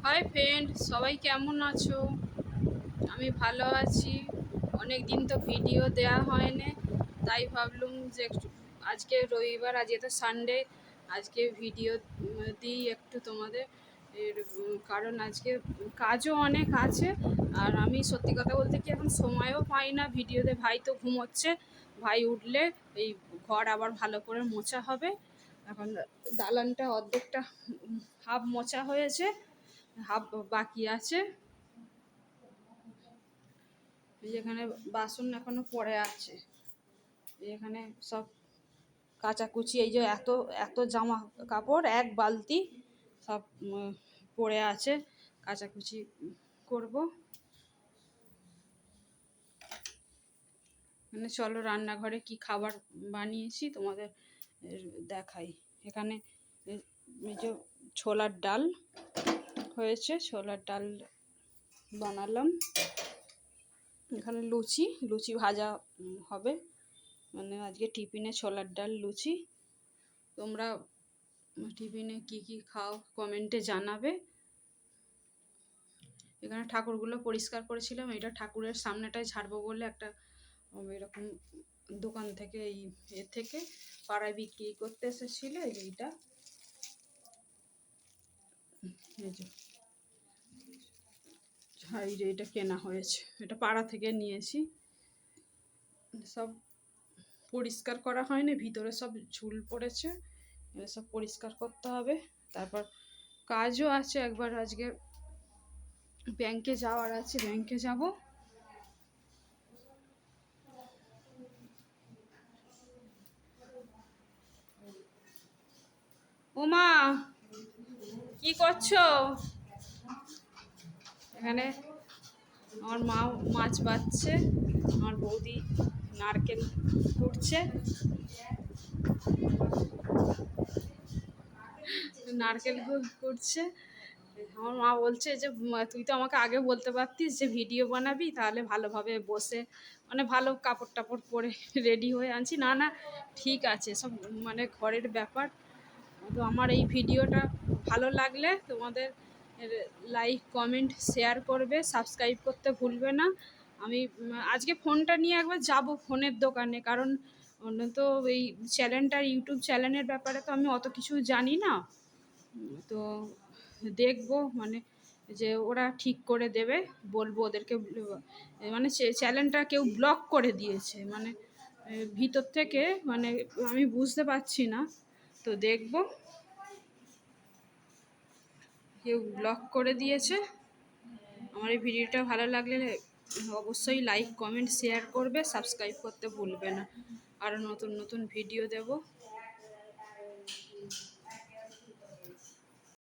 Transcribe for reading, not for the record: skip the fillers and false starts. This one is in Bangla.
হাই ফ্রেন্ড, সবাই কেমন আছো? আমি ভালো আছি। অনেক দিন তো ভিডিও দেয়া হয়নি, তাই ভাবলুম যে আজকে রবিবার, আজকে তো সানডে, আজকে ভিডিও দিই একটু তোমাদের। কারণ আজকে কাজও অনেক আছে। আর আমি সত্যি কথা বলতে কি এখন সময়ও পাই না ভিডিওতে। ভাই তো ঘুমোচ্ছে, ভাই উঠলে এই ঘর আবার ভালো করে মোছা হবে। এখন দালানটা অর্ধেকটা হাফ মোছা হয়েছে, হাফ বাকি আছে। যেখানে বাসন এখনো পড়ে আছে, এখানে সব কাচাকুচি, এই যে এত এত জামা কাপড় এক বালতি সব পড়ে আছে, কাচাকুচি করব। মানে চলো রান্নাঘরে কি খাবার বানিয়েছি তোমাদের দেখাই। এখানে এই যে ছোলার ডাল হয়েছে, ছোলার ডাল বানালাম। এখানে লুচি লুচি ভাজা হবে, মানে আজকে টিফিনে ছোলার ডাল লুচি। তোমরা টিফিনে কি কি খাও কমেন্টে জানাবে। এখানে ঠাকুরগুলো পরিষ্কার করেছিলাম, এটা ঠাকুরের সামনেটায় ছাড়বো বলে একটা এরকম দোকান থেকে, এই থেকে পাড়ায় বিক্রি করতে এসেছিল। এইটা এই যে এটা কেনা হয়েছে, এটা পাড়া থেকে নিয়েছি। সব পরিষ্কার করা হয়নি, ভিতরে সব ঝুল পড়েছে, এগুলো সব পরিষ্কার করতে হবে। তারপর কাজও আছে, একবার আজকে ব্যাংকে যাওয়ার আছে, ব্যাংকে যাব। ওমা, কি করছো? এখানে আমার মা মাছ বাছছে, আমার বৌদি নারকেল কুটছে, নারকেল কুটছে। আমার মা বলছে যে তুই তো আমাকে আগে বলতে পারতিস যে ভিডিও বানাবি, তাহলে ভালোভাবে বসে মানে ভালো কাপড় টাপড় পরে রেডি হয়ে আনছি। না না, ঠিক আছে, সব মানে ঘরের ব্যাপার। তো আমার এই ভিডিওটা ভালো লাগলে তোমাদের লাইক কমেন্ট শেয়ার করবে, সাবস্ক্রাইব করতে ভুলবে না। আমি আজকে ফোনটা নিয়ে একবার যাব ফোনের দোকানে, কারণ তো এই চ্যানেলটার ইউটিউব চ্যানেলের ব্যাপারে তো আমি অত কিছু জানি না। তো দেখবো মানে যে ওরা ঠিক করে দেবে, বলবো ওদেরকে। মানে চ্যানেলটা কেউ ব্লক করে দিয়েছে, মানে ভিতর থেকে, মানে আমি বুঝতে পারছি না। তো দেখবো, কেউ ব্লক করে দিয়েছে। আমার এই ভিডিওটা ভালো লাগলে অবশ্যই লাইক কমেন্ট শেয়ার করবে, সাবস্ক্রাইব করতে ভুলবে না। আরও নতুন নতুন ভিডিও দেব।